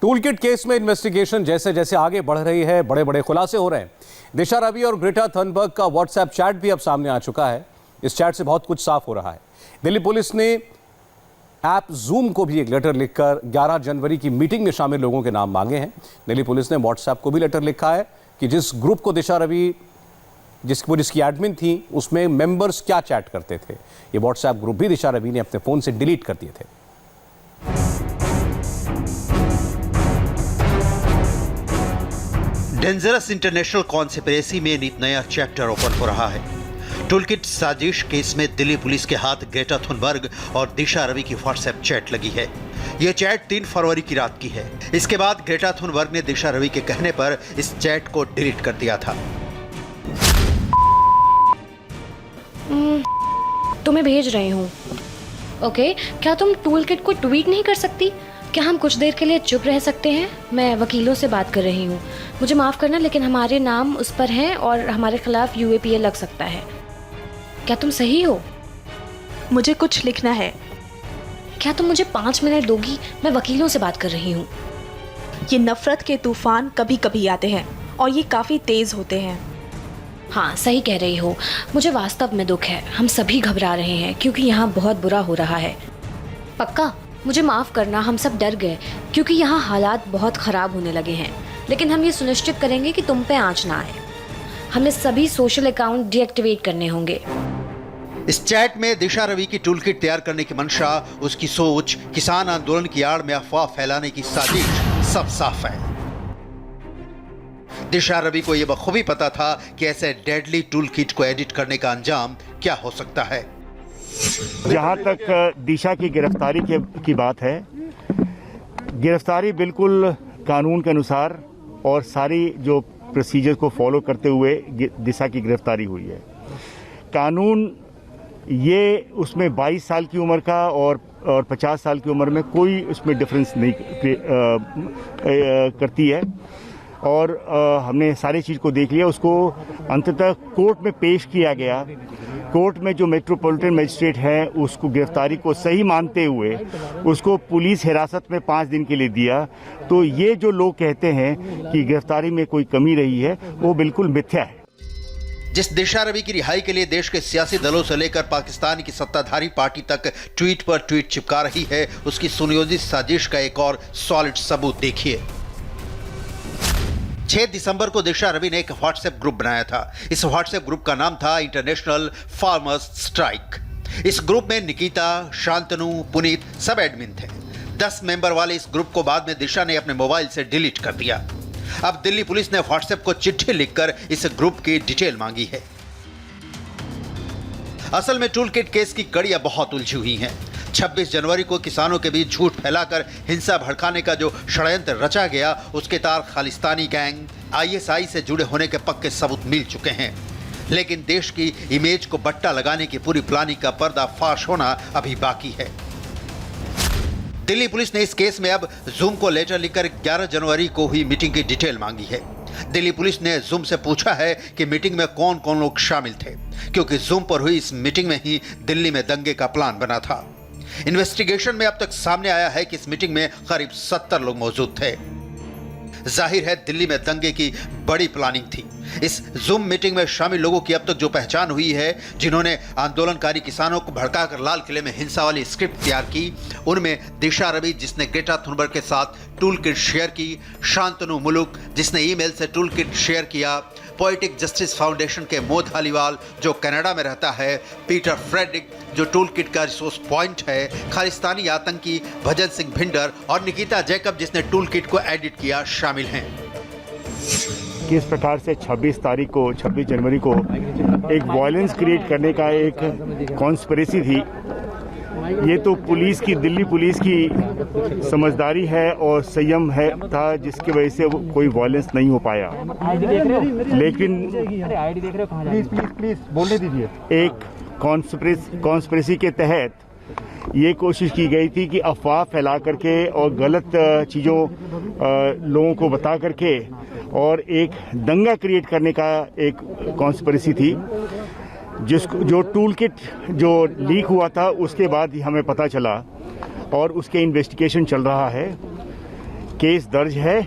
Toolkit case में investigation जैसे जैसे आगे बढ़ रही है, बड़े बड़े खुलासे हो रहे हैं। दिशा रवि और ग्रेटा थनबर्ग का व्हाट्सएप चैट भी अब सामने आ चुका है। इस चैट से बहुत कुछ साफ हो रहा है। दिल्ली पुलिस ने ऐप जूम को भी एक लेटर लिखकर 11 जनवरी की मीटिंग में शामिल लोगों के नाम मांगे हैं। दिल्ली पुलिस ने व्हाट्सएप को भी लेटर लिखा है कि जिस ग्रुप को दिशा रवि जिसकी एडमिन थी उसमें मेंबर्स क्या चैट करते थे। ये व्हाट्सएप ग्रुप भी दिशा रवि ने अपने फोन से डिलीट कर दिए थे। डेंजरस इंटरनेशनल कॉन्स्पिरेसी में एक नया चैप्टर ओपन हो रहा है। टूलकिट साजिश केस में दिल्ली पुलिस के हाथ ग्रेटा थुनबर्ग और दिशा रवि की व्हाट्सएप चैट लगी है। यह चैट 3 फरवरी की रात की है। इसके बाद ग्रेटा थुनबर्ग ने दिशा रवि के कहने पर इस चैट को डिलीट कर दिया था। तुम्हें भेज रही हूँ। ओके, क्या तुम टूलकिट को ट्वीट नहीं कर सकती? क्या हम कुछ देर के लिए चुप रह सकते हैं? मैं वकीलों से बात कर रही हूँ। मुझे माफ़ करना, लेकिन हमारे नाम उस पर हैं और हमारे खिलाफ UAPA लग सकता है। क्या तुम सही हो? मुझे कुछ लिखना है। क्या तुम मुझे 5 मिनट दोगी? मैं वकीलों से बात कर रही हूँ। ये नफरत के तूफान कभी कभी आते हैं और ये काफ़ी तेज़ होते हैं। हाँ, सही कह रही हो। मुझे वास्तव में दुख है। हम सभी घबरा रहे हैं क्योंकि यहाँ बहुत बुरा हो रहा है। पक्का मुझे माफ़ करना, हम सब डर गए क्योंकि यहाँ हालात बहुत ख़राब होने लगे हैं। लेकिन हम ये सुनिश्चित करेंगे कि तुम पे आँच ना आए। हमें सभी सोशल अकाउंट डीएक्टिवेट करने होंगे। इस चैट में दिशा रवि की टूलकिट तैयार करने की मंशा, उसकी सोच, किसान आंदोलन की आड़ में अफवाह फैलाने की साजिश सब साफ है। दिशा रवि को यह बखूबी पता था कि ऐसे डेडली टूलकिट को एडिट करने का अंजाम क्या हो सकता है। जहां तक दिशा की गिरफ्तारी की बात है, गिरफ्तारी बिल्कुल कानून के अनुसार और सारी जो प्रोसीजर को फॉलो करते हुए दिशा की गिरफ्तारी हुई है। कानून ये उसमें 22 साल की उम्र का और 50 साल की उम्र में कोई उसमें डिफरेंस नहीं करती है। और हमने सारी चीज़ को देख लिया। उसको अंततः कोर्ट में पेश किया गया। कोर्ट में जो मेट्रोपॉलिटन मजिस्ट्रेट है उसको गिरफ्तारी को सही मानते हुए उसको पुलिस हिरासत में 5 दिन के लिए दिया। तो ये जो लोग कहते हैं कि गिरफ्तारी में कोई कमी रही है, वो बिल्कुल मिथ्या है। जिस दिशा रवि की रिहाई के लिए देश के सियासी दलों से लेकर पाकिस्तान की सत्ताधारी पार्टी तक ट्वीट पर ट्वीट चिपका रही है, उसकी सुनियोजित साजिश का एक और सॉलिड सबूत देखिए। 6 दिसंबर को दिशा रवि ने एक व्हाट्सएप ग्रुप बनाया था। इस व्हाट्सएप ग्रुप का नाम था इंटरनेशनल फार्मर्स स्ट्राइक। इस ग्रुप में निकिता, शांतनु, पुनीत सब एडमिन थे। 10 मेंबर वाले इस ग्रुप को बाद में दिशा ने अपने मोबाइल से डिलीट कर दिया। अब दिल्ली पुलिस ने व्हाट्सएप को चिट्ठी लिखकर इस ग्रुप की डिटेल मांगी है। असल में टूलकिट केस की कड़ियां बहुत उलझी हुई हैं। 26 जनवरी को किसानों के बीच झूठ फैलाकर हिंसा भड़काने का जो षड्यंत्र रचा गया, उसके तार खालिस्तानी गैंग, ISI से जुड़े होने के पक्के सबूत मिल चुके हैं। लेकिन देश की इमेज को बट्टा लगाने की पूरी प्लानिंग का पर्दाफाश होना अभी बाकी है। दिल्ली पुलिस ने इस केस में अब जूम को लेटर लिखकर 11 जनवरी को हुई मीटिंग की डिटेल मांगी है। दिल्ली पुलिस ने जूम से पूछा है कि मीटिंग में कौन कौन लोग शामिल थे, क्योंकि जूम पर हुई इस मीटिंग में ही दिल्ली में दंगे का प्लान बना था। इन्वेस्टिगेशन में अब तक सामने आया है कि इस मीटिंग में करीब 70 लोग मौजूद थे। जाहिर है दिल्ली में दंगे की बड़ी प्लानिंग थी। इस जूम मीटिंग में शामिल लोगों की अब तक जो पहचान हुई है, जिन्होंने आंदोलनकारी किसानों को भड़काकर लाल किले में हिंसा वाली स्क्रिप्ट तैयार की, उनमें दिशा रवि जिसने ग्रेटा थुनबर्ग के साथ टूलकिट शेयर की, शांतनु मुलुक जिसने ईमेल से टूलकिट शेयर किया, पोएटिक जस्टिस फाउंडेशन के मोद हालीवाल जो कनाडा में रहता है, पीटर फ्रेडरिक जो टूलकिट का रिसोर्स पॉइंट है, खालिस्तानी आतंकी भजन सिंह भिंडर और निकिता जैकब जिसने टूलकिट को एडिट किया शामिल हैं। किस प्रकार से 26 जनवरी को एक वायलेंस क्रिएट करने का एक कॉन्स्पिरेसी थी, ये तो दिल्ली पुलिस की समझदारी है और संयम है था, जिसकी वजह से कोई वायलेंस नहीं हो पाया। लेकिन प्लीज बोलने दीजिए। एक कॉन्स्पिरेसी के तहत ये कोशिश की गई थी कि अफवाह फैला करके और गलत चीज़ों लोगों को बता करके और एक दंगा क्रिएट करने का एक कॉन्स्पिरेसी थी, जो टूलकिट जो लीक हुआ था उसके बाद ही हमें पता चला और उसके इन्वेस्टिगेशन चल रहा है केस दर्ज है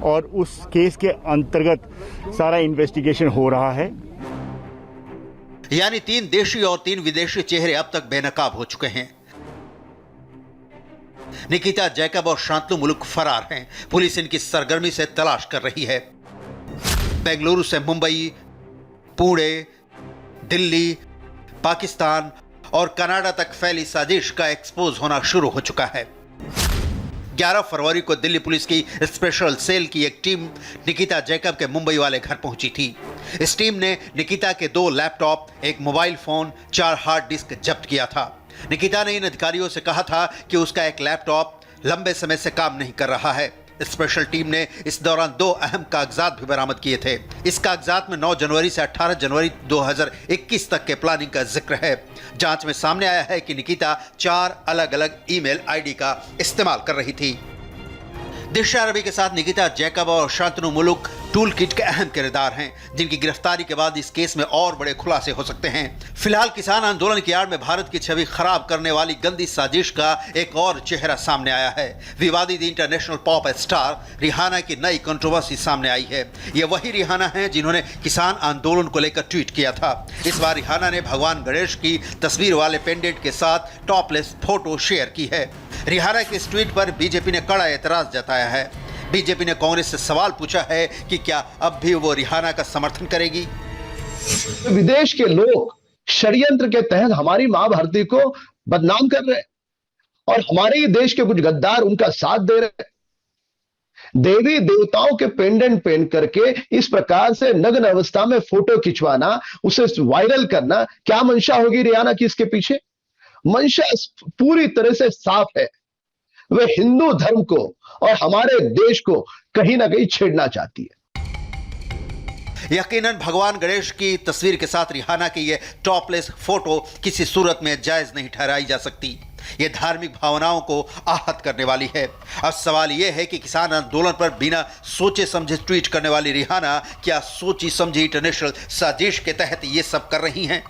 और उस केस के अंतर्गत सारा इन्वेस्टिगेशन हो रहा है। यानी 3 देशी और 3 विदेशी चेहरे अब तक बेनकाब हो चुके हैं। निकिता जैकब और शांतनु मुलुक फरार हैं। पुलिस इनकी सरगर्मी से तलाश कर रही है। बेंगलुरु से मुंबई, पुणे, दिल्ली, पाकिस्तान और कनाडा तक फैली साजिश का एक्सपोज होना शुरू हो चुका है। 11 फरवरी को दिल्ली पुलिस की स्पेशल सेल की एक टीम निकिता जैकब के मुंबई वाले घर पहुंची थी। इस टीम ने निकिता के 2 लैपटॉप, एक मोबाइल फोन, 4 हार्ड डिस्क जब्त किया था। निकिता ने इन अधिकारियों से कहा था कि उसका एक लैपटॉप लंबे समय से काम नहीं कर रहा है। स्पेशल टीम ने इस दौरान 2 अहम कागजात भी बरामद किए थे। इस कागजात में 9 जनवरी से 18 जनवरी 2021 तक के प्लानिंग का जिक्र है। जांच में सामने आया है कि निकिता 4 अलग-अलग ईमेल आईडी का इस्तेमाल कर रही थी। दिशा रवि के साथ निकिता जैकब और शांतनु मुलुक टूल किट के अहम किरदार हैं, जिनकी गिरफ्तारी के बाद इस केस में और बड़े खुलासे हो सकते हैं। फिलहाल किसान आंदोलन की आड़ में भारत की छवि खराब करने वाली गंदी साजिश का एक और चेहरा सामने आया है। विवादित इंटरनेशनल पॉप स्टार रिहाना की नई कंट्रोवर्सी सामने आई है। ये वही रिहाना है जिन्होंने किसान आंदोलन को लेकर ट्वीट किया था। इस बार रिहाना ने भगवान गणेश की तस्वीर वाले पेंडेंट के साथ टॉपलेस फोटो शेयर की है। रिहाना के इस ट्वीट पर बीजेपी ने कड़ा एतराज जताया है। बीजेपी ने कांग्रेस से सवाल पूछा है कि क्या अब भी वो रिहाना का समर्थन करेगी। विदेश के लोग षड्यंत्र के तहत हमारी मां भारती को बदनाम कर रहे हैं और हमारे ही देश के कुछ गद्दार उनका साथ दे रहे हैं। देवी देवताओं के पेंडेंट पहन करके इस प्रकार से नग्न अवस्था में फोटो खिंचवाना, उसे वायरल करना, क्या मंशा होगी रिहाना की इसके पीछे? मंशा पूरी तरह से साफ है। वे हिंदू धर्म को और हमारे देश को कहीं ना कहीं छेड़ना चाहती है। यकीनन भगवान गणेश की तस्वीर के साथ रिहाना की यह टॉपलेस फोटो किसी सूरत में जायज नहीं ठहराई जा सकती। यह धार्मिक भावनाओं को आहत करने वाली है। अब सवाल यह है कि किसान आंदोलन पर बिना सोचे समझे ट्वीट करने वाली रिहाना क्या सोची समझी इंटरनेशनल साजिश के तहत यह सब कर रही हैं?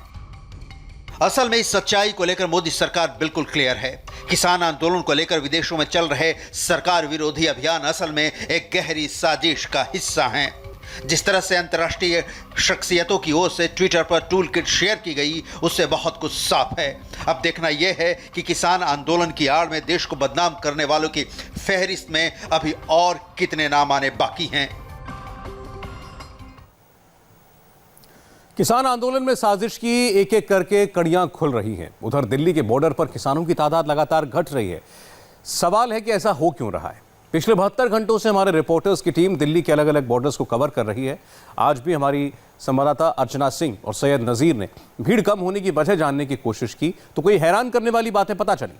असल में इस सच्चाई को लेकर मोदी सरकार बिल्कुल क्लियर है। किसान आंदोलन को लेकर विदेशों में चल रहे सरकार विरोधी अभियान असल में एक गहरी साजिश का हिस्सा हैं। जिस तरह से अंतर्राष्ट्रीय शख्सियतों की ओर से ट्विटर पर टूल किट शेयर की गई, उससे बहुत कुछ साफ है। अब देखना यह है कि किसान आंदोलन की आड़ में देश को बदनाम करने वालों की फहरिस्त में अभी और कितने नाम आने बाकी हैं। किसान आंदोलन में साजिश की एक एक करके कड़ियां खुल रही हैं। उधर दिल्ली के बॉर्डर पर किसानों की तादाद लगातार घट रही है। सवाल है कि ऐसा हो क्यों रहा है। पिछले 72 घंटों से हमारे रिपोर्टर्स की टीम दिल्ली के अलग अलग बॉर्डर्स को कवर कर रही है। आज भी हमारी संवाददाता अर्चना सिंह और सैयद नजीर ने भीड़ कम होने की वजह जानने की कोशिश की तो कोई हैरान करने वाली बातें पता चली।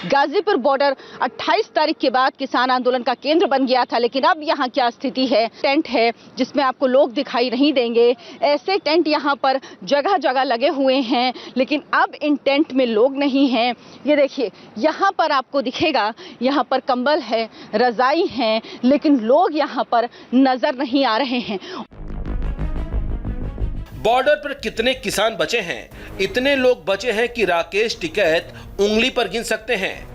गाजीपुर बॉर्डर 28 तारीख के बाद किसान आंदोलन का केंद्र बन गया था, लेकिन अब यहाँ क्या स्थिति है? टेंट है जिसमें आपको लोग दिखाई नहीं देंगे। ऐसे टेंट यहाँ पर जगह जगह लगे हुए हैं, लेकिन अब इन टेंट में लोग नहीं हैं। ये देखिए, यहाँ पर आपको दिखेगा, यहाँ पर कंबल है, रजाई है, लेकिन लोग यहाँ पर नजर नहीं आ रहे हैं। बॉर्डर पर कितने किसान बचे हैं? इतने लोग बचे हैं कि राकेश टिकैत उंगली पर गिन सकते हैं।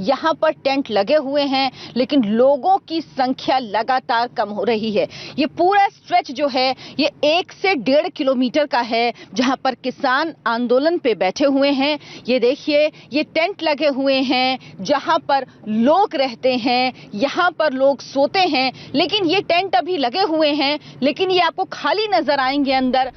यहाँ पर टेंट लगे हुए हैं, लेकिन लोगों की संख्या लगातार कम हो रही है। ये पूरा स्ट्रेच जो है ये 1 से 1.5 किलोमीटर का है, जहाँ पर किसान आंदोलन पे बैठे हुए हैं। ये देखिए, ये टेंट लगे हुए हैं जहाँ पर लोग रहते हैं, यहाँ पर लोग सोते हैं। लेकिन ये टेंट अभी लगे हुए हैं, लेकिन ये आपको खाली नजर आएंगे अंदर।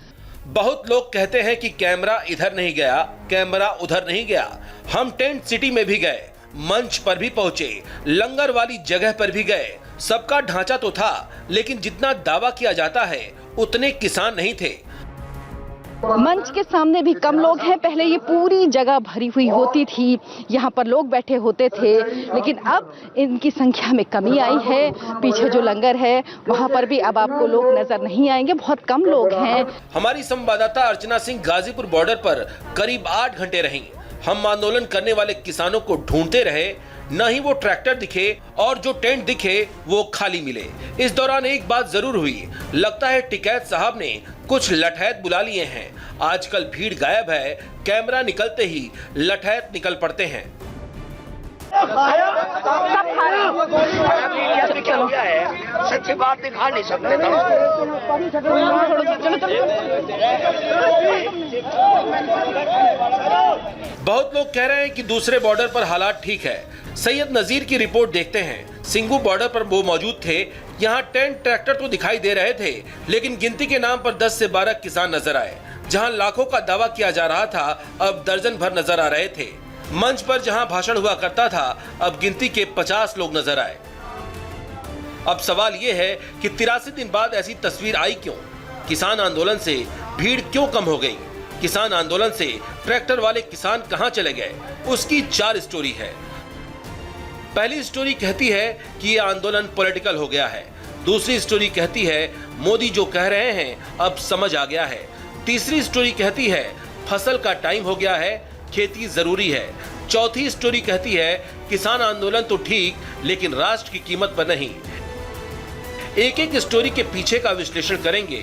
बहुत लोग कहते हैं कि कैमरा इधर नहीं गया, कैमरा उधर नहीं गया। हम टेंट सिटी में भी गए, मंच पर भी पहुंचे, लंगर वाली जगह पर भी गए। सबका ढांचा तो था, लेकिन जितना दावा किया जाता है उतने किसान नहीं थे। मंच के सामने भी कम लोग हैं। पहले ये पूरी जगह भरी हुई होती थी, यहाँ पर लोग बैठे होते थे, लेकिन अब इनकी संख्या में कमी आई है। पीछे जो लंगर है वहाँ पर भी अब आपको लोग नजर नहीं आएंगे, बहुत कम लोग हैं। हमारी संवाददाता अर्चना सिंह गाजीपुर बॉर्डर पर करीब 8 घंटे रहीं। हम आंदोलन करने वाले किसानों को ढूंढते रहे, न ही वो ट्रैक्टर दिखे और जो टेंट दिखे वो खाली मिले। इस दौरान एक बात जरूर हुई, लगता है टिकैत साहब ने कुछ लठैत बुला लिए हैं। आजकल भीड़ गायब है, कैमरा निकलते ही लठैत निकल पड़ते हैं। सच्ची बात दिखा नहीं सकते। बहुत लोग कह रहे हैं कि दूसरे बॉर्डर पर हालात ठीक है। सैयद नजीर की रिपोर्ट देखते हैं। सिंगू बॉर्डर पर वो मौजूद थे। यहाँ टेंट ट्रैक्टर तो दिखाई दे रहे थे, लेकिन गिनती के नाम पर 10 से 12 किसान नजर आए। जहाँ लाखों का दावा किया जा रहा था, अब दर्जन भर नजर आ रहे थे। मंच पर जहाँ भाषण हुआ करता था, अब गिनती के 50 लोग नजर आए। अब सवाल ये है कि 83 दिन बाद ऐसी तस्वीर आई क्यों? किसान आंदोलन से भीड़ क्यों कम हो गई? किसान आंदोलन से ट्रैक्टर वाले किसान कहां चले गए? उसकी 4 स्टोरी है। पहली स्टोरी कहती है कि यह आंदोलन पॉलिटिकल हो गया है। दूसरी स्टोरी कहती है मोदी जो कह रहे हैं अब समझ आ गया है। तीसरी स्टोरी कहती है फसल का टाइम हो गया है, खेती जरूरी है। चौथी स्टोरी कहती है किसान आंदोलन तो ठीक, लेकिन राष्ट्र की कीमत पर नहीं। एक एक स्टोरी के पीछे का विश्लेषण करेंगे।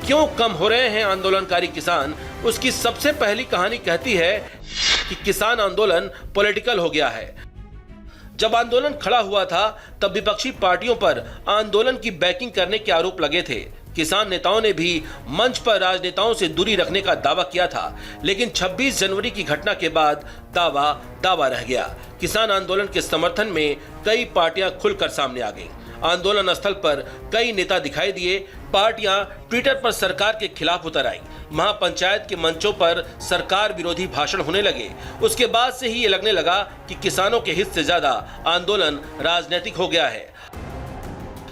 क्यों कम हो रहे हैं आंदोलनकारी किसान? उसकी सबसे पहली कहानी कहती है कि किसान आंदोलन पॉलिटिकल हो गया है। जब आंदोलन खड़ा हुआ था, तब विपक्षी पार्टियों पर आंदोलन की बैकिंग करने के आरोप लगे थे। किसान नेताओं ने भी मंच पर राजनेताओं से दूरी रखने का दावा किया था, लेकिन 26 जनवरी की घटना के बाद दावा रह गया। किसान आंदोलन के समर्थन में कई पार्टियां खुलकर सामने आ गईं। आंदोलन स्थल पर कई नेता दिखाई दिए। पार्टियां ट्विटर पर सरकार के खिलाफ उतर आईं। महापंचायत के मंचों पर सरकार विरोधी भाषण होने लगे। उसके बाद से ही ये लगने लगा कि किसानों के हित से ज्यादा आंदोलन राजनीतिक हो गया है।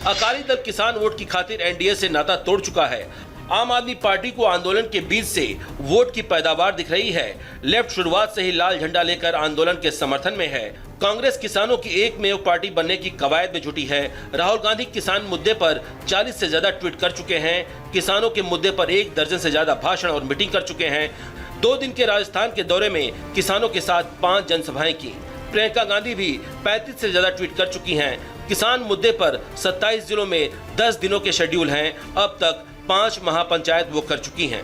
अकाली दल किसान वोट की खातिर एनडीए से नाता तोड़ चुका है। आम आदमी पार्टी को आंदोलन के बीच से वोट की पैदावार दिख रही है। लेफ्ट शुरुआत से ही लाल झंडा लेकर आंदोलन के समर्थन में है। कांग्रेस किसानों की एकमेव पार्टी बनने की कवायद में जुटी है। राहुल गांधी किसान मुद्दे पर 40 से ज्यादा ट्वीट कर चुके हैं। किसानों के मुद्दे पर 1 दर्जन से ज्यादा भाषण और मीटिंग कर चुके हैं। 2 दिन के राजस्थान के दौरे में किसानों के साथ 5 जनसभाएं की। प्रियंका गांधी भी 35 से ज्यादा ट्वीट कर चुकी हैं। किसान मुद्दे पर 27 जिलों में 10 दिनों के शेड्यूल हैं। अब तक 5 महापंचायत वो कर चुकी हैं।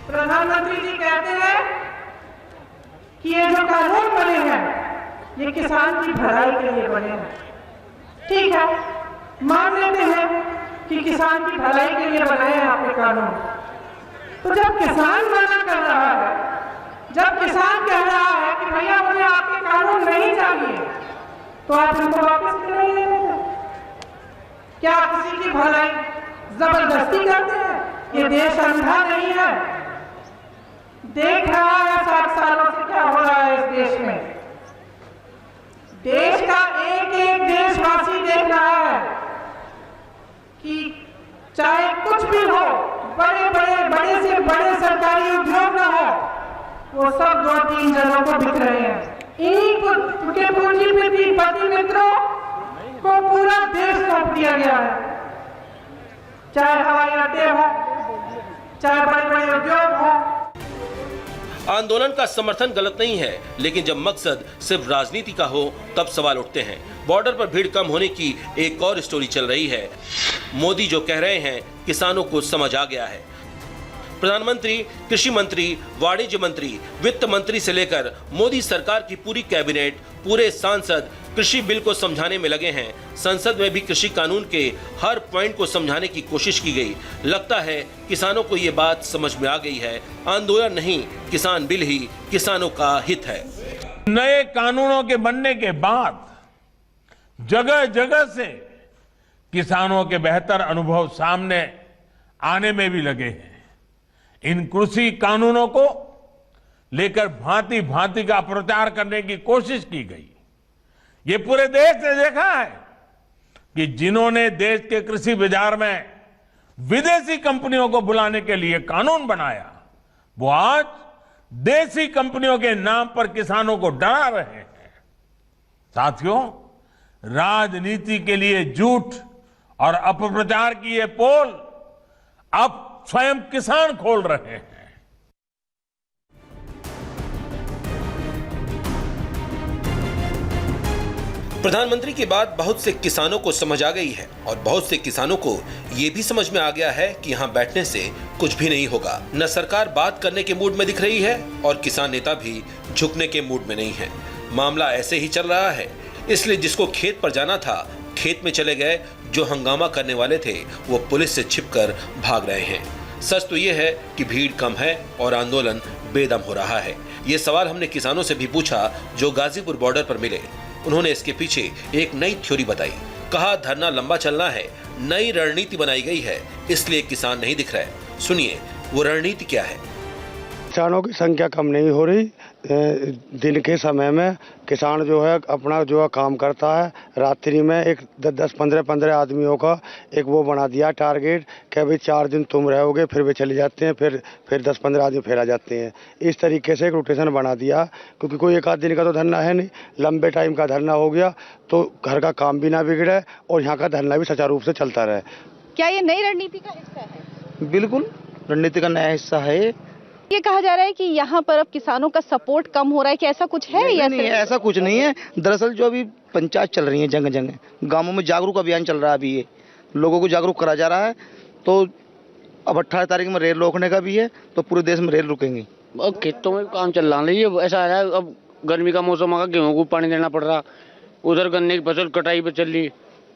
प्रधानमंत्री जी कहते हैं कि ये जो कानून बने हैं ये किसान की भलाई के लिए बने हैं। ठीक है, मान लेते हैं कि किसान की भलाई के लिए बनाए हैं आपके कानून। तो जब किसान मना कर रहा है, जब किसान कह रहा है कि भैया मुझे आपके कानून नहीं चाहिए, तो आप इनको वापस क्यों नहीं ले लेते? क्या किसी की भलाई जबरदस्ती करते हैं? ये देश अंधा नहीं है। देख रहा है 60 सालों से क्या हो रहा है इस देश में। देश का एक एक देशवासी देख रहा है कि चाहे कुछ भी हो, बड़े से बड़े सरकारी उद्योग न हो, वो सब 2-3 जनों को बिक रहे हैं। इनके पूंजीपति मित्रों को पूरा देश सौंप दिया गया है। चाहे हवाई अड्डे हो, चाहे बड़े उद्योग हो। आंदोलन का समर्थन गलत नहीं है, लेकिन जब मकसद सिर्फ राजनीति का हो तब सवाल उठते हैं। बॉर्डर पर भीड़ कम होने की एक और स्टोरी चल रही है। मोदी जो कह रहे हैं किसानों को समझ आ गया है। प्रधानमंत्री, कृषि मंत्री, वाणिज्य मंत्री, वित्त मंत्री से लेकर मोदी सरकार की पूरी कैबिनेट, पूरे सांसद कृषि बिल को समझाने में लगे हैं। संसद में भी कृषि कानून के हर पॉइंट को समझाने की कोशिश की गई। लगता है किसानों को ये बात समझ में आ गई है। आंदोलन नहीं, किसान बिल ही किसानों का हित है। नए कानूनों के बनने के बाद जगह जगह से किसानों के बेहतर अनुभव सामने आने में भी लगे हैं। इन कृषि कानूनों को लेकर भांति भांति का प्रचार करने की कोशिश की गई। ये पूरे देश ने देखा है कि जिन्होंने देश के कृषि बाजार में विदेशी कंपनियों को बुलाने के लिए कानून बनाया, वो आज देसी कंपनियों के नाम पर किसानों को डरा रहे हैं। साथियों, राजनीति के लिए झूठ और अपप्रचार की ये पोल अब स्वयं किसान खोल रहे हैं। प्रधानमंत्री की बात बहुत से किसानों को समझ आ गई है और बहुत से किसानों को ये भी समझ में आ गया है कि यहाँ बैठने से कुछ भी नहीं होगा। न सरकार बात करने के मूड में दिख रही है और किसान नेता भी झुकने के मूड में नहीं है। मामला ऐसे ही चल रहा है, इसलिए जिसको खेत पर जाना था खेत में चले गए, जो हंगामा करने वाले थे वो पुलिस से छिपकर भाग रहे हैं। सच तो ये है कि भीड़ कम है और आंदोलन बेदम हो रहा है। ये सवाल हमने किसानों से भी पूछा जो गाजीपुर बॉर्डर पर मिले। उन्होंने इसके पीछे एक नई थ्योरी बताई। कहा धरना लंबा चलना है, नई रणनीति बनाई गई है, इसलिए किसान नहीं दिख रहे। सुनिए वो रणनीति क्या है। किसानों की संख्या कम नहीं हो रही। दिन के समय में किसान जो है अपना जो है काम करता है, रात्रि में एक 10-15 आदमियों का एक वो बना दिया टारगेट कि भाई 4 दिन तुम रहोगे, फिर वे चले जाते हैं, फिर 10-15 आदमी फिर आ जाते हैं। इस तरीके से एक रोटेशन बना दिया, क्योंकि कोई एक आध दिन का तो धरना है नहीं, लंबे टाइम का धरना हो गया तो घर का काम भी ना बिगड़े और यहाँ का धरना भी सुचारू रूप से चलता रहे। क्या ये नई रणनीति का हिस्सा है? बिल्कुल रणनीति का नया हिस्सा है। ये कहा जा रहा है कि यहाँ पर अब किसानों का सपोर्ट कम हो रहा है, क्या ऐसा कुछ है? नहीं, ऐसा कुछ नहीं है। दरअसल जो अभी पंचायत चल रही है, जगह जगह गांवों में जागरूक अभियान चल रहा है, अभी ये लोगों को जागरूक करा जा रहा है। तो अब 18 तारीख में रेल रोकने का भी है, तो पूरे देश में रेल रुकेंगी। खेतों में काम चल रहा है, ये ऐसा है अब गर्मी का मौसम आ, गेहूँ को पानी देना पड़ रहा, उधर गन्ने की फसल कटाई पे चल रही,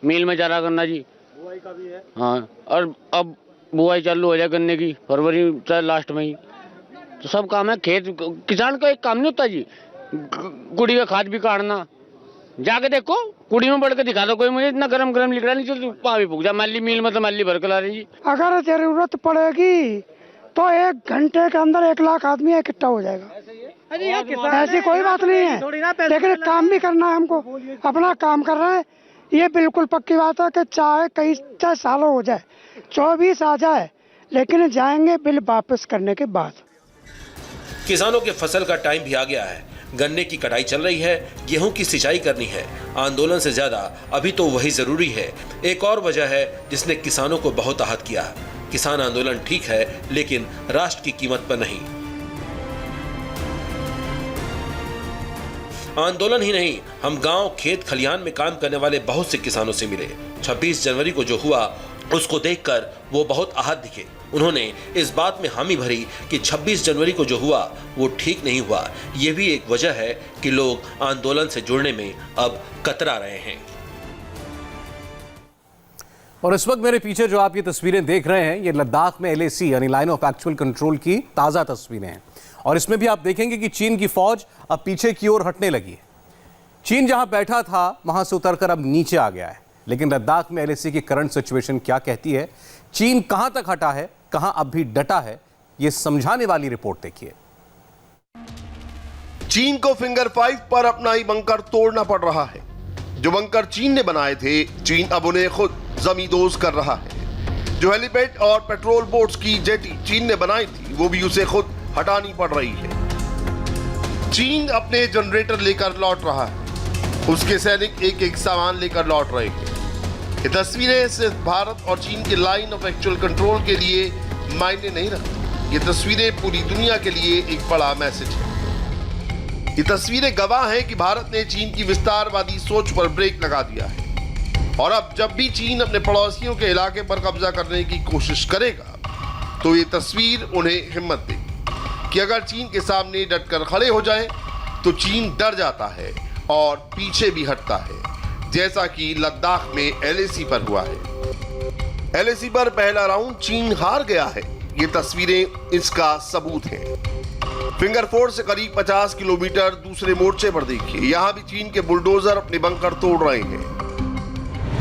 मिल में जा रहा गन्ना जी, बुआई का भी है। हाँ, और अब बुआई चालू हो जाए गन्ने की फरवरी चाहे लास्ट में ही, तो सब काम है। खेत किसान का एक काम नहीं होता जी, कुड़ी का खाद भी काटना। जाके देखो कुड़ी में बढ़ के दिखा दो कोई, मुझे इतना गरम गरम लिख रहा नहीं, चल पा भी पूछा माली मिल में तो माली भर के ला रही जी। अगर जरूरत पड़ेगी तो 1 घंटे के अंदर 1 लाख आदमी इकट्ठा हो जाएगा। ऐसी कोई बात नहीं है, लेकिन काम भी करना है हमको, अपना काम कर रहे हैं। ये बिल्कुल पक्की बात है कि चाहे सालों हो जाए, 24 आ जाए, लेकिन जाएंगे बिल वापस करने के बाद। किसानों के फसल का टाइम भी आ गया है, गन्ने की कटाई चल रही है, गेहूं की सिंचाई करनी है। आंदोलन से ज्यादा अभी तो वही जरूरी है। एक और वजह है जिसने किसानों को बहुत आहत किया। किसान आंदोलन ठीक है, लेकिन राष्ट्र की कीमत पर नहीं। आंदोलन ही नहीं, हम गांव खेत खलिहान में काम करने वाले बहुत से किसानों से मिले। 26 जनवरी को जो हुआ उसको देखकर वो बहुत आहत दिखे। उन्होंने इस बात में हामी भरी कि 26 जनवरी को जो हुआ वो ठीक नहीं हुआ। ये भी एक वजह है कि लोग आंदोलन से जुड़ने में अब कतरा रहे हैं। और इस वक्त मेरे पीछे जो आप ये तस्वीरें देख रहे हैं, ये लद्दाख में LAC यानी लाइन ऑफ एक्चुअल कंट्रोल की ताज़ा तस्वीरें हैं। और इसमें भी आप देखेंगे कि चीन की फौज अब पीछे की ओर हटने लगी है। चीन जहां बैठा था वहां से उतरकर अब नीचे आ गया है। लेकिन लद्दाख में LAC की करंट सिचुएशन क्या कहती है, चीन कहां तक हटा है, कहां अब भी डटा है, ये समझाने वाली रिपोर्ट देखिए। चीन को फिंगर 5 पर अपना ही बंकर तोड़ना पड़ रहा है। जो बंकर चीन ने बनाए थे, चीन अब उन्हें खुद जमींदोज कर रहा है। जो हेलीपैड और पेट्रोल बोट्स की जेटी चीन ने बनाई थी, वो भी उसे खुद हटानी पड़ रही है। चीन अपने जनरेटर लेकर लौट रहा है, उसके सैनिक एक एक सामान लेकर लौट रहे हैं। ये तस्वीरें सिर्फ भारत और चीन के लाइन ऑफ एक्चुअल कंट्रोल के लिए मायने नहीं रखती। ये तस्वीरें पूरी दुनिया के लिए एक बड़ा मैसेज है। ये तस्वीरें गवाह हैं कि भारत ने चीन की विस्तारवादी सोच पर ब्रेक लगा दिया है। और अब जब भी चीन अपने पड़ोसियों के इलाके पर कब्जा करने की कोशिश करेगा, तो ये तस्वीर उन्हें हिम्मत देगी कि अगर चीन के सामने डटकर खड़े हो जाए तो चीन डर जाता है और पीछे भी हटता है, जैसा कि लद्दाख में LAC पर हुआ है। LAC पर पहला राउंड चीन हार गया है, ये तस्वीरें इसका सबूत हैं। फिंगर 4 से करीब 50 किलोमीटर दूसरे मोर्चे पर देखिए, यहाँ भी चीन के बुलडोजर अपने बंकर तोड़ रहे हैं।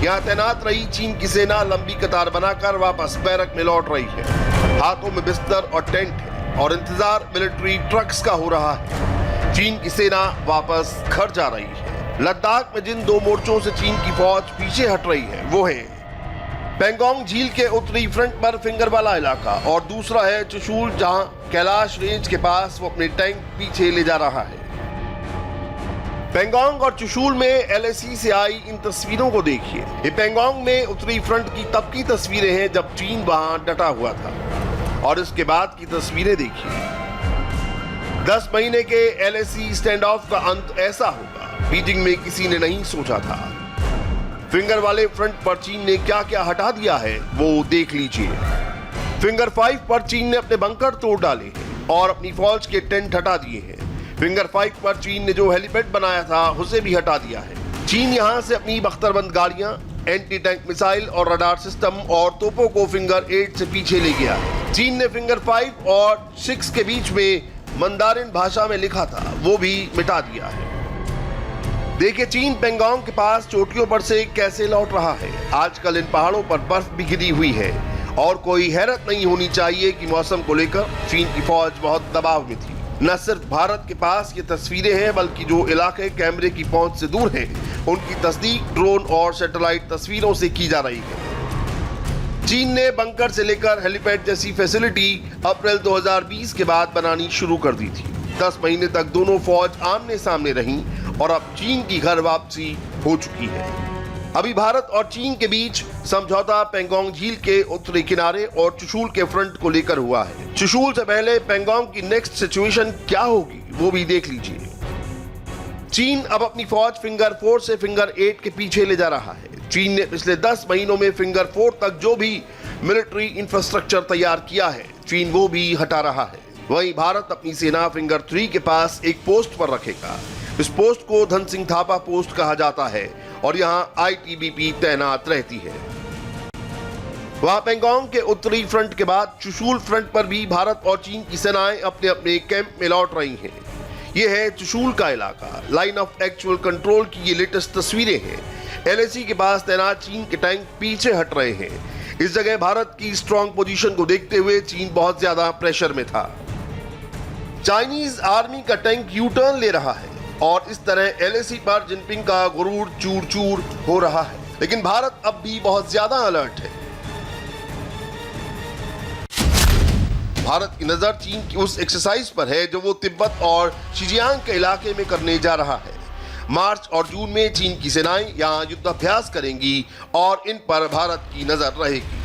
यहाँ तैनात रही चीन की सेना लंबी कतार बनाकर वापस बैरक में लौट रही है। हाथों में बिस्तर और टेंट है और इंतजार मिलिट्री ट्रक्स का हो रहा है। चीन की सेना वापस घर जा रही है। लद्दाख में जिन 2 मोर्चों से चीन की फौज पीछे हट रही है, वो है पेंगोंग झील के उत्तरी फ्रंट पर फिंगर वाला इलाका, और दूसरा है चुशूल, जहां कैलाश रेंज के पास वो अपने टैंक पीछे ले जा रहा है। पेंगोंग और चुशूल में LAC से आई इन तस्वीरों को देखिए। ये पेंगोंग में उत्तरी फ्रंट की तब की तस्वीरें हैं जब चीन वहां डटा हुआ था, और इसके बाद की तस्वीरें देखिए। 10 महीने के LAC स्टैंड ऑफ का अंत ऐसा होगा, बीजिंग में किसी ने नहीं सोचा था। फिंगर वाले फ्रंट पर चीन ने क्या क्या हटा दिया है वो देख लीजिए। फिंगर 5 पर चीन ने अपने बंकर तोड़ डाले हैं और अपनी फौज के टेंट हटा दिए हैं। फिंगर 5 पर चीन ने जो हेलीपैड बनाया था उसे भी हटा दिया है। चीन यहां से अपनी बख्तरबंद गाड़ियां, एंटी टैंक मिसाइल और रडार सिस्टम और तोपों को फिंगर 8 से पीछे ले गया है। चीन ने फिंगर 5 और 6 के बीच में मंदारिन भाषा में लिखा था, वो भी मिटा दिया है। देखिए चीन पेंगोंग के पास चोटियों पर से कैसे लौट रहा है। आजकल इन पहाड़ों पर बर्फ भी गिरी हुई है और कोई हैरत नहीं होनी चाहिए कि मौसम को लेकर चीन की फौज बहुत दबाव में थी। न सिर्फ भारत के पास ये तस्वीरें हैं, बल्कि जो इलाके कैमरे की पहुंच से दूर हैं, उनकी तस्दीक ड्रोन और सैटेलाइट तस्वीरों से की जा रही है। चीन ने बंकर से लेकर हेलीपैड जैसी फैसिलिटी अप्रैल 2020 के बाद बनानी शुरू कर दी थी। 10 महीने तक दोनों फौज आमने सामने रहीं और अब चीन की घर वापसी हो चुकी है। अभी भारत और चीन के बीच समझौता पेंगोंग झील के उत्तरी किनारे और चुशूल के फ्रंट को लेकर हुआ है। चुशूल से पहले पेंगोंग की नेक्स्ट सिचुएशन क्या होगी वो भी देख लीजिए। चीन अब अपनी फौज फिंगर 4 से फिंगर 8 के पीछे ले जा रहा है। चीन ने पिछले 10 महीनों में फिंगर 4 तक जो भी मिलिट्री इंफ्रास्ट्रक्चर तैयार किया है, चीन वो भी हटा रहा है। वहीं भारत अपनी सेना फिंगर 3 के पास एक पोस्ट पर रखेगा। इस पोस्ट को धन सिंह थापा पोस्ट कहा जाता है और यहां आईटीबीपी तैनात रहती है। वहां पेंगोंग के उत्तरी फ्रंट के बाद चुशूल फ्रंट पर भी भारत और चीन की सेनाएं अपने अपने कैंप में लौट रही हैं। यह है चुशूल का इलाका। लाइन ऑफ एक्चुअल कंट्रोल की ये लेटेस्ट तस्वीरें हैं। एलएसी के पास तैनात चीन के टैंक पीछे हट रहे हैं। इस जगह भारत की स्ट्रॉन्ग पोजीशन को देखते हुए चीन बहुत ज्यादा प्रेशर में था। चाइनीज आर्मी का टैंक यू टर्न ले रहा है और इस तरह एलएसी पर जिनपिंग का गुरूर चूर चूर हो रहा है। लेकिन भारत अब भी बहुत ज्यादा अलर्ट है। भारत की नजर चीन की उस एक्सरसाइज पर है जो वो तिब्बत और शिजियांग के इलाके में करने जा रहा है। मार्च और जून में चीन की सेनाएं यहां युद्धाभ्यास करेंगी और इन पर भारत की नजर रहेगी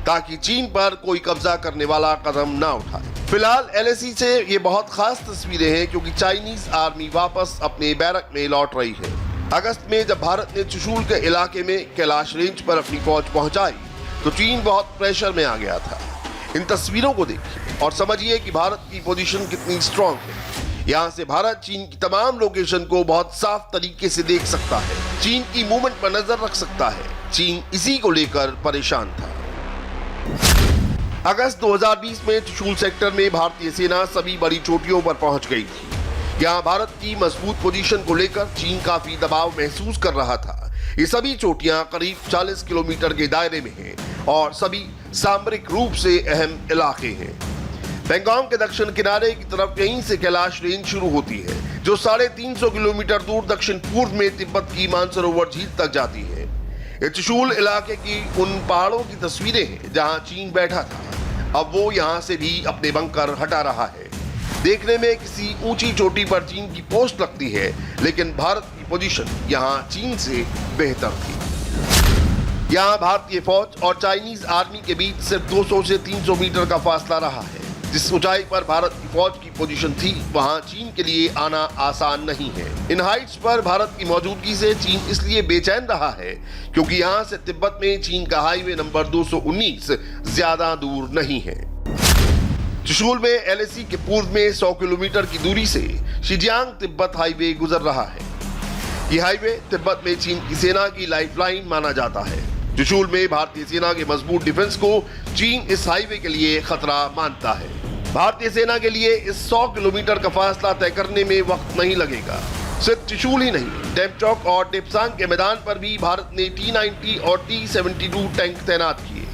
ताकि चीन पर कोई कब्जा करने वाला कदम ना उठाए। फिलहाल एलएसी से ये बहुत खास तस्वीरें हैं क्योंकि चाइनीज आर्मी वापस अपने बैरक में लौट रही है। अगस्त में जब भारत ने चुशूल के इलाके में कैलाश रेंज पर अपनी फौज पहुंचाई तो चीन बहुत प्रेशर में आ गया था। इन तस्वीरों को देखिए और समझिए कि भारत की पोजीशन कितनी स्ट्रांग है। यहाँ से भारत चीन की तमाम लोकेशन को बहुत साफ तरीके से देख सकता है, चीन की मूवमेंट पर नजर रख सकता है। चीन इसी को लेकर परेशान था। अगस्त 2020 में चुशूल सेक्टर में भारतीय सेना सभी बड़ी चोटियों पर पहुंच गई थी। यहाँ भारत की मजबूत पोजीशन को लेकर चीन काफी दबाव महसूस कर रहा था। ये सभी चोटियां करीब 40 किलोमीटर के दायरे में हैं और सभी सामरिक रूप से अहम इलाके हैं। पेंगोंग के दक्षिण किनारे की तरफ यहीं से कैलाश रेंज शुरू होती है जो 350 किलोमीटर दूर दक्षिण पूर्व में तिब्बत की मानसरोवर झील तक जाती है। ये चुशूल इलाके की उन पहाड़ों की तस्वीरें हैं जहां चीन बैठा था। अब वो यहां से भी अपने बंकर हटा रहा है। देखने में किसी ऊंची चोटी पर चीन की पोस्ट लगती है, लेकिन भारत की पोजीशन यहां चीन से बेहतर थी। यहां भारतीय फौज और चाइनीज आर्मी के बीच सिर्फ 200 से 300 मीटर का फासला रहा है। जिस ऊंचाई पर भारत की फौज की पोजीशन थी वहां चीन के लिए आना आसान नहीं है। इन हाइट्स पर भारत की मौजूदगी से चीन इसलिए बेचैन रहा है क्योंकि यहां से तिब्बत में चीन का हाईवे नंबर 219 ज्यादा दूर नहीं है। चुशूल में एलएसी के पूर्व में 100 किलोमीटर की दूरी से शिजियांग तिब्बत हाईवे गुजर रहा है। यह हाईवे तिब्बत में चीन की सेना की लाइफलाइन माना जाता है। चुशूल में भारतीय सेना के मजबूत डिफेंस को चीन इस हाईवे के लिए खतरा मानता है। भारतीय सेना के लिए इस 100 किलोमीटर का फासला तय करने में वक्त नहीं लगेगा। सिर्फ चुशूल ही नहीं, डेमचौक और डेपसांग के मैदान पर भी भारत ने T-90 और T-72 टैंक तैनात किए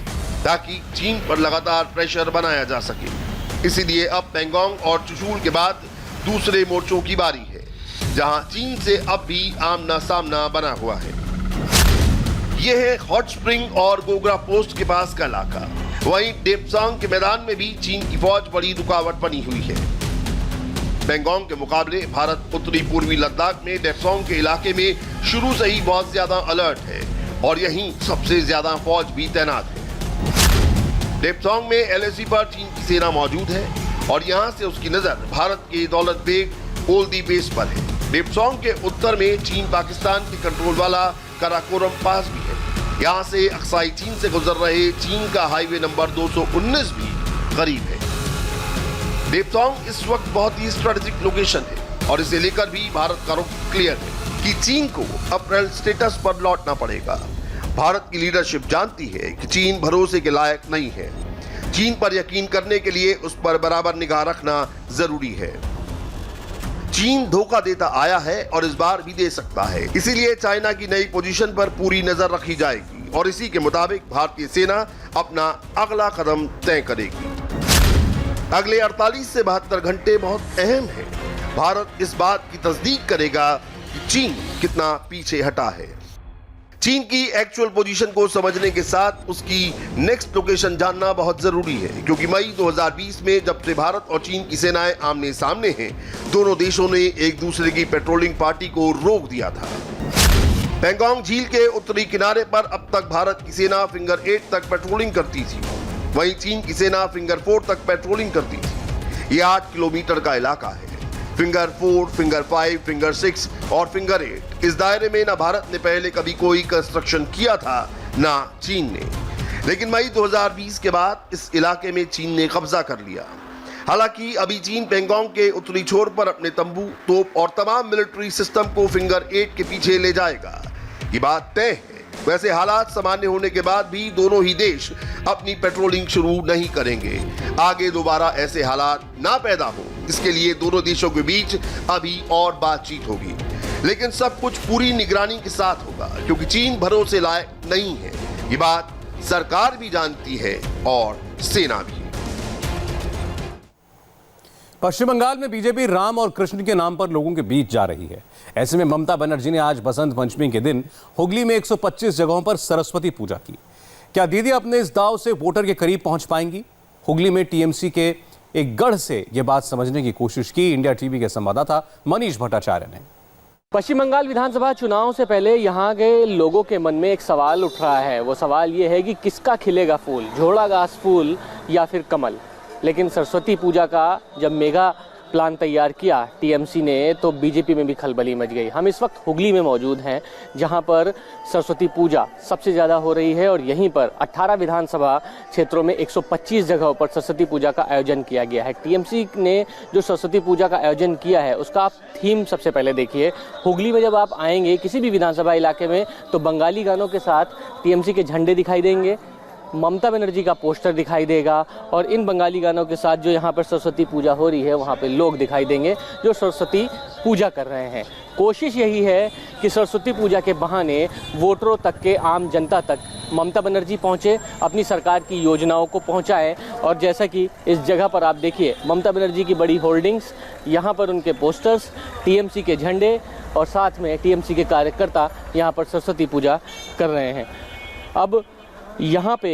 ताकि चीन पर लगातार प्रेशर बनाया जा सके। इसीलिए अब पेंगोंग और चुशूल के बाद दूसरे मोर्चों की बारी है जहां चीन से अब भी आमना सामना बना हुआ है। यह है हॉट स्प्रिंग और गोगरा पोस्ट के पास का इलाका। वहीं डेपसांग के मैदान में भी चीन की फौज बड़ी रुकावट बनी हुई है। पेंगोंग के मुकाबले भारत उत्तरी पूर्वी लद्दाख में डेपसांग के इलाके में शुरू से ही बहुत ज्यादा अलर्ट है और यहीं सबसे ज्यादा फौज भी तैनात है। डेपसांग में एलएसी पर चीन की सेना मौजूद है और यहां से उसकी नजर भारत के दौलत बेग ओल्दी बेस पर है। डेपसांग के उत्तर में चीन पाकिस्तान के कंट्रोल वाला कराकोरम पास भी है। यहाँ से अक्साई चीन से गुजर रहे चीन का हाईवे नंबर 219 भी करीब है। लेपतोंग इस वक्त बहुत ही स्ट्रेटेजिक लोकेशन है और इसे लेकर भी भारत का रुख क्लियर है कि चीन को अप्रैल स्टेटस पर लौटना पड़ेगा। भारत की लीडरशिप जानती है कि चीन भरोसे के लायक नहीं है। चीन पर यकीन करने के लिए उस पर बराबर निगाह रखना जरूरी है। चीन धोखा देता आया है और इस बार भी दे सकता है, इसीलिए चाइना की नई पोजीशन पर पूरी नजर रखी जाएगी और इसी के मुताबिक भारतीय सेना अपना अगला कदम तय करेगी। अगले 48 से 72 घंटे बहुत अहम है। भारत इस बात की तस्दीक करेगा कि चीन कितना पीछे हटा है। चीन की एक्चुअल पोजीशन को समझने के साथ उसकी नेक्स्ट लोकेशन जानना बहुत जरूरी है, क्योंकि मई 2020 में जब से भारत और चीन की सेनाएं आमने सामने हैं, दोनों देशों ने एक दूसरे की पेट्रोलिंग पार्टी को रोक दिया था। पैंगोंग झील के उत्तरी किनारे पर अब तक भारत की सेना फिंगर 8 तक पेट्रोलिंग करती थी, वहीं चीन की सेना फिंगर 4 तक पेट्रोलिंग करती थी। ये 8 किलोमीटर का इलाका है। फिंगर 4, फिंगर 5, फिंगर 6 और फिंगर 8 इस दायरे में ना भारत ने पहले कभी कोई कंस्ट्रक्शन किया था ना चीन ने, लेकिन मई 2020 के बाद इस इलाके में चीन ने कब्जा कर लिया। हालांकि अभी चीन पैंगोंग के उत्तरी छोर पर अपने तंबू, तोप और तमाम मिलिट्री सिस्टम को फिंगर 8 के पीछे ले जाएगा, ये बात तय है। वैसे हालात सामान्य होने के बाद भी दोनों ही देश अपनी पेट्रोलिंग शुरू नहीं करेंगे। आगे दोबारा ऐसे हालात ना पैदा हो, इसके लिए दोनों देशों के बीच अभी और बातचीत होगी, लेकिन सब कुछ पूरी निगरानी के साथ होगा, क्योंकि चीन भरोसे लायक नहीं है। ये बात सरकार भी जानती है और सेना भी। पश्चिम बंगाल में बीजेपी राम और कृष्ण के नाम पर लोगों के बीच जा रही है। ऐसे में ममता बनर्जी ने आज बसंत पंचमी के दिन हुगली में 125 जगहों पर सरस्वती पूजा की। क्या दीदी अपने इस दाव से वोटर के करीब पहुंच पाएंगी? हुगली में टीएमसी के एक गढ़ से यह बात समझने की कोशिश की इंडिया टीवी के संवाददाता मनीष भट्टाचार्य ने। पश्चिम बंगाल विधानसभा चुनाव से पहले यहाँ के लोगों के मन में एक सवाल उठ रहा है। वो सवाल ये है कि किसका खिलेगा फूल, झोड़ा घास फूल या फिर कमल। लेकिन सरस्वती पूजा का जब मेगा प्लान तैयार किया टीएमसी ने, तो बीजेपी में भी खलबली मच गई। हम इस वक्त हुगली में मौजूद हैं, जहां पर सरस्वती पूजा सबसे ज़्यादा हो रही है और यहीं पर 18 विधानसभा क्षेत्रों में 125 जगहों पर सरस्वती पूजा का आयोजन किया गया है। टीएमसी ने जो सरस्वती पूजा का आयोजन किया है उसका आप थीम सबसे पहले देखिए। हुगली में जब आप आएंगे किसी भी विधानसभा इलाके में, तो बंगाली गानों के साथ टीएमसी के झंडे दिखाई देंगे, ममता बनर्जी का पोस्टर दिखाई देगा और इन बंगाली गानों के साथ जो यहाँ पर सरस्वती पूजा हो रही है वहाँ पे लोग दिखाई देंगे जो सरस्वती पूजा कर रहे हैं। कोशिश यही है कि सरस्वती पूजा के बहाने वोटरों तक के, आम जनता तक ममता बनर्जी पहुँचे, अपनी सरकार की योजनाओं को पहुँचाएं। और जैसा कि इस जगह पर आप देखिए, ममता बनर्जी की बड़ी होर्डिंग्स, यहाँ पर उनके पोस्टर्स, टीएमसी के झंडे और साथ में टीएमसी के कार्यकर्ता यहाँ पर सरस्वती पूजा कर रहे हैं। अब यहाँ पे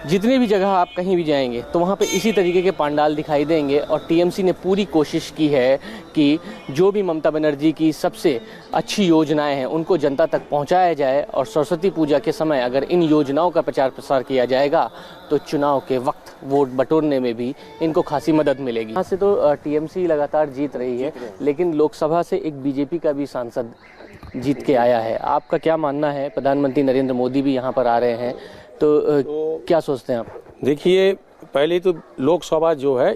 जितनी भी जगह आप कहीं भी जाएंगे तो वहाँ पे इसी तरीके के पंडाल दिखाई देंगे और टीएमसी ने पूरी कोशिश की है कि जो भी ममता बनर्जी की सबसे अच्छी योजनाएं हैं उनको जनता तक पहुँचाया जाए। और सरस्वती पूजा के समय अगर इन योजनाओं का प्रचार प्रसार किया जाएगा तो चुनाव के वक्त वोट बटोरने में भी इनको खासी मदद मिलेगी। यहाँ से तो टीएमसी लगातार जीत रही है, लेकिन लोकसभा से एक बीजेपी का भी सांसद जीत के आया है। आपका क्या मानना है? प्रधानमंत्री नरेंद्र मोदी भी यहाँ पर आ रहे हैं, तो क्या सोचते हैं आप? देखिए, पहले तो लोकसभा जो है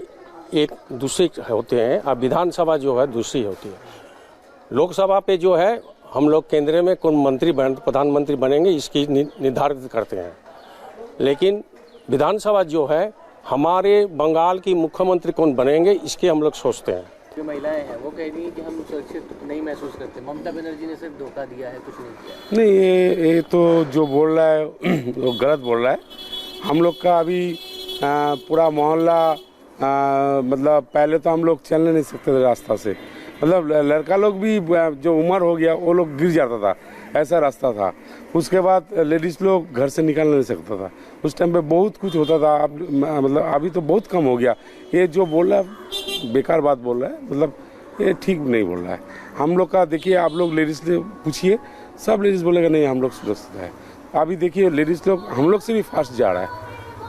एक दूसरे होते हैं, अब विधानसभा जो है दूसरी होती है। लोकसभा पे जो है हम लोग केंद्र में कौन मंत्री प्रधानमंत्री बनेंगे इसकी निर्धारित करते हैं, लेकिन विधानसभा जो है हमारे बंगाल की मुख्यमंत्री कौन बनेंगे इसके हम लोग सोचते हैं। जो महिलाएं हैं वो कह रही हैं कि हम सुरक्षित नहीं महसूस करते, ममता बनर्जी ने सिर्फ धोखा दिया है, कुछ नहीं किया। नहीं, ये तो जो बोल रहा है वो गलत बोल रहा है। हम लोग का अभी पूरा मोहल्ला मतलब पहले तो हम लोग चलने नहीं सकते थे रास्ता से, मतलब लड़का लोग भी जो उम्र हो गया वो लोग गिर जाता था, ऐसा रास्ता था। उसके बाद लेडीज़ लोग घर से निकल नहीं सकता था। उस टाइम पे बहुत कुछ होता था, अब मतलब अभी तो बहुत कम हो गया। ये जो बोल रहा है बेकार बात बोल रहा है, मतलब ये ठीक नहीं बोल रहा है। हम लोग का देखिए, आप लोग लेडीज़ से पूछिए, सब लेडीज़ बोलेगा नहीं हम लोग सुरक्षित है। अभी देखिए लेडीज़ लोग हम लोग से भी फास्ट जा रहा है,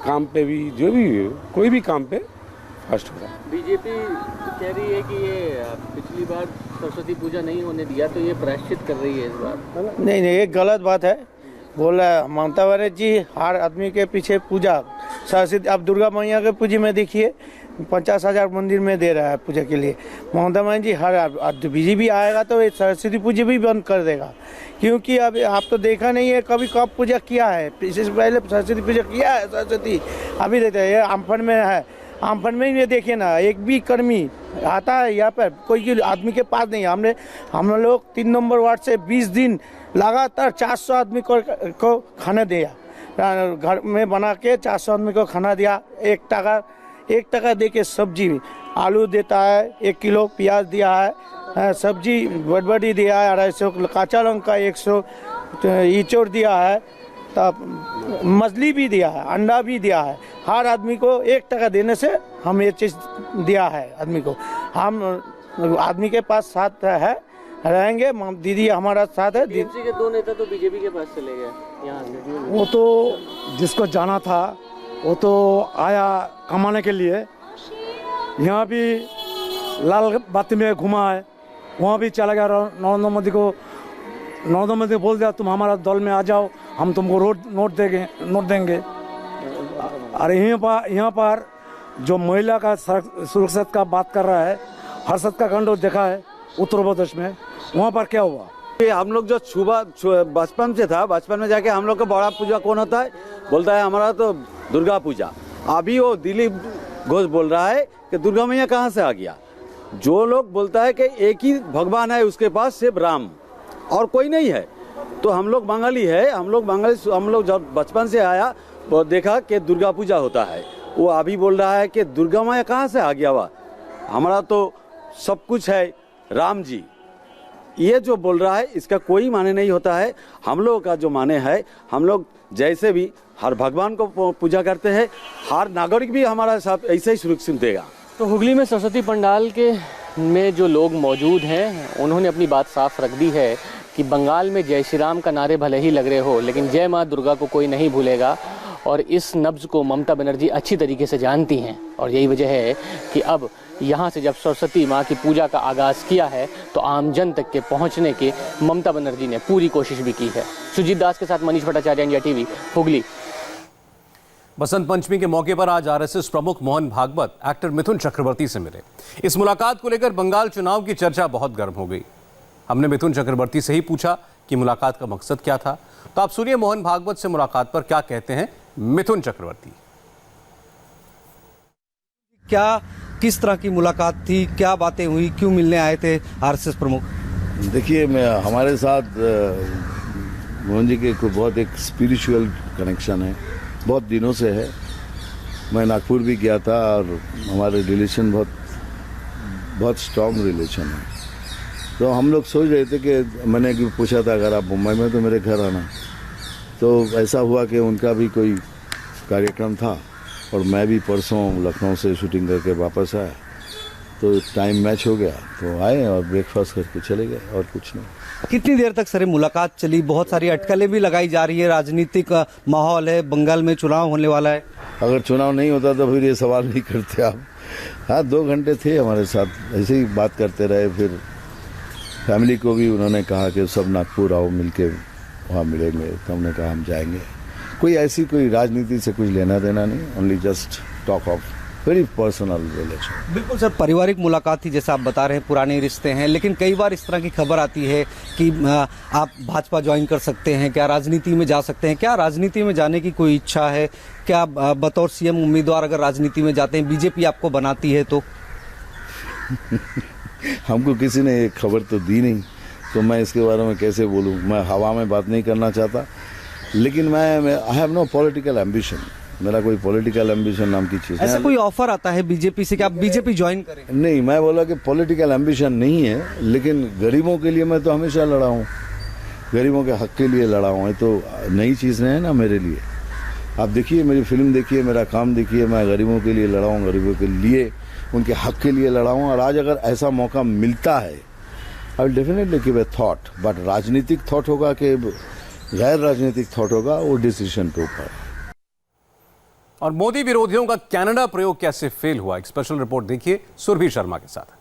काम पे भी, जो भी कोई भी काम पे फास्ट हो रहा है। बीजेपी कह रही है कि ये पिछली बार सरस्वती पूजा नहीं होने दिया तो ये प्रायश्चित कर रही है इस बार। नहीं, ये गलत बात है। बोल रहा है ममता बनर्जी हर आदमी के पीछे पूजा सरस्वती अब दुर्गा मैया के पूजा में देखिए 50,000 मंदिर में दे रहा है पूजा के लिए। ममता बनर्जी जी हर बीजेपी आएगा तो सरस्वती पूजा भी बंद कर देगा, क्योंकि अब आप तो देखा नहीं है कभी कब पूजा किया है। इससे पहले सरस्वती पूजा किया है सरस्वती, अभी देते हैं आमफन में है, आमफन में ये देखिए ना एक भी कर्मी आता है यहाँ पर, कोई आदमी के पास नहीं है। हम लोग 3 नंबर वार्ड से 20 दिन लगातार 400 आदमी को खाना दिया, घर में बना के 400 आदमी को खाना दिया। 1 टका दे के सब्जी आलू देता है, 1 किलो प्याज दिया है, सब्जी बड़बड़ी दिया है 250, काचा लौंगा 100, इचोर दिया है, तब मछली भी दिया है, अंडा भी दिया है। हर आदमी को 1 टका देने से हम ये चीज़ दिया है आदमी को। हम आदमी के पास साथ है रहेंगे, दीदी हमारा साथ है। टीएमसी के 2 नेता तो बीजेपी के पास चले गए यहाँ। वो तो जिसको जाना था वो तो आया कमाने के लिए, यहाँ भी लाल बाती में घुमा है, वहाँ भी चला गया। नरेंद्र मोदी बोल दिया तुम हमारा दल में आ जाओ, हम तुमको नोट देंगे। अरे यहाँ पर जो महिला का सुरक्षा का बात कर रहा है, हर्षद का कांड देखा है उत्तर प्रदेश में, वहाँ पर क्या हुआ? हम लोग जो बचपन से था, बचपन में जाके हम लोग का बड़ा पूजा कौन होता है, बोलता है हमारा तो दुर्गा पूजा। अभी वो दिलीप घोष बोल रहा है कि दुर्गा मैया कहाँ से आ गया। जो लोग बोलता है कि एक ही भगवान है उसके पास, सिर्फ राम और कोई नहीं है। तो हम लोग बंगाली है, हम लोग जब बचपन से आया वो देखा कि दुर्गा पूजा होता है। वो अभी बोल रहा है कि दुर्गा मैया कहाँ से आ गया, हमारा तो सब कुछ है राम जी। ये जो बोल रहा है इसका कोई माने नहीं होता है। हम लोगों का जो माने है, हम लोग जैसे भी हर भगवान को पूजा करते हैं, हर नागरिक भी हमारा साथ ऐसे ही सुरक्षित देगा। तो हुगली में सरस्वती पंडाल में जो लोग मौजूद हैं उन्होंने अपनी बात साफ रख दी है कि बंगाल में जय श्री राम का नारे भले ही लग रहे हो, लेकिन जय माँ दुर्गा को कोई नहीं भूलेगा। और इस नब्ज को ममता बनर्जी अच्छी तरीके से जानती हैं और यही वजह है कि अब यहाँ से जब सरस्वती माँ की पूजा का आगाज़ किया है तो आमजन तक के पहुँचने की ममता बनर्जी ने पूरी कोशिश भी की है। सुजीत दास के साथ मनीष भट्टाचार्य, इंडिया टीवी, हुगली। बसंत पंचमी के मौके पर आज आरएसएस प्रमुख मोहन भागवत एक्टर मिथुन चक्रवर्ती से मिले। इस मुलाकात को लेकर बंगाल चुनाव की चर्चा बहुत गर्म हो गई। हमने मिथुन चक्रवर्ती से ही पूछा कि मुलाकात का मकसद क्या था, तो आप सुनिए मोहन भागवत से मुलाकात पर क्या कहते हैं मिथुन चक्रवर्ती। किस तरह की मुलाकात थी, क्या बातें हुई, क्यों मिलने आए थे आरएसएस प्रमुख? देखिए, हमारे साथ मोहन जी के बहुत एक स्पिरिचुअल कनेक्शन है, बहुत दिनों से है। मैं नागपुर भी गया था और हमारे रिलेशन बहुत स्ट्रॉन्ग रिलेशन है। तो हम लोग सोच रहे थे कि मैंने पूछा था अगर आप मुंबई में तो मेरे घर आना। तो ऐसा हुआ कि उनका भी कोई कार्यक्रम था और मैं भी परसों लखनऊ से शूटिंग करके वापस आया, तो टाइम मैच हो गया, तो आए और ब्रेकफास्ट करके चले गए और कुछ नहीं। कितनी देर तक सर मुलाकात चली? बहुत सारी अटकलें भी लगाई जा रही है, राजनीतिक माहौल है, बंगाल में चुनाव होने वाला है। अगर चुनाव नहीं होता तो फिर ये सवाल नहीं करते आप। हाँ, 2 घंटे थे हमारे साथ, ऐसे ही बात करते रहे। फिर फैमिली को भी उन्होंने कहा कि सब नागपुर आओ, मिलके वहाँ मिलेंगे। तो हमने कहा हम जाएंगे। कोई राजनीति से कुछ लेना देना नहीं, only just talk of very personal relation. बिल्कुल सर, पारिवारिक मुलाकात थी जैसा आप बता रहे हैं, पुराने रिश्ते हैं, लेकिन कई बार इस तरह की खबर आती है कि आप भाजपा ज्वाइन कर सकते हैं, क्या राजनीति में जा सकते हैं? क्या राजनीति में जाने की कोई इच्छा है क्या? बतौर सीएम उम्मीदवार अगर राजनीति में जाते हैं, बीजेपी आपको बनाती है तो? हमको किसी ने एक खबर तो दी नहीं, तो मैं इसके बारे में कैसे बोलूँ? मैं हवा में बात नहीं करना चाहता, लेकिन मैं I have no political ambition. मेरा कोई पॉलिटिकल एम्बिशन नाम की चीज़ ऐसा कोई ऑफर आता है बीजेपी से कि आप बीजेपी ज्वाइन करें? नहीं, मैं बोला कि पॉलिटिकल एम्बिशन नहीं है, लेकिन गरीबों के लिए मैं तो हमेशा लड़ा हूँ, गरीबों के हक के लिए लड़ा हूँ। ये तो नई चीज़ है ना मेरे लिए। आप देखिए, मेरी फिल्म देखिए, मेरा काम देखिए, मैं गरीबों के लिए लड़ा हूँ, गरीबों के लिए, उनके हक के लिए लड़ा हूँ। और आज अगर ऐसा मौका मिलता है, I will definitely give a thought, but राजनीतिक थॉट होगा कि गैर राजनीतिक थॉट होगा, वो डिसीजन के ऊपर। और मोदी विरोधियों का कनाडा प्रयोग कैसे फेल हुआ, एक स्पेशल रिपोर्ट देखिए सुरभि शर्मा के साथ।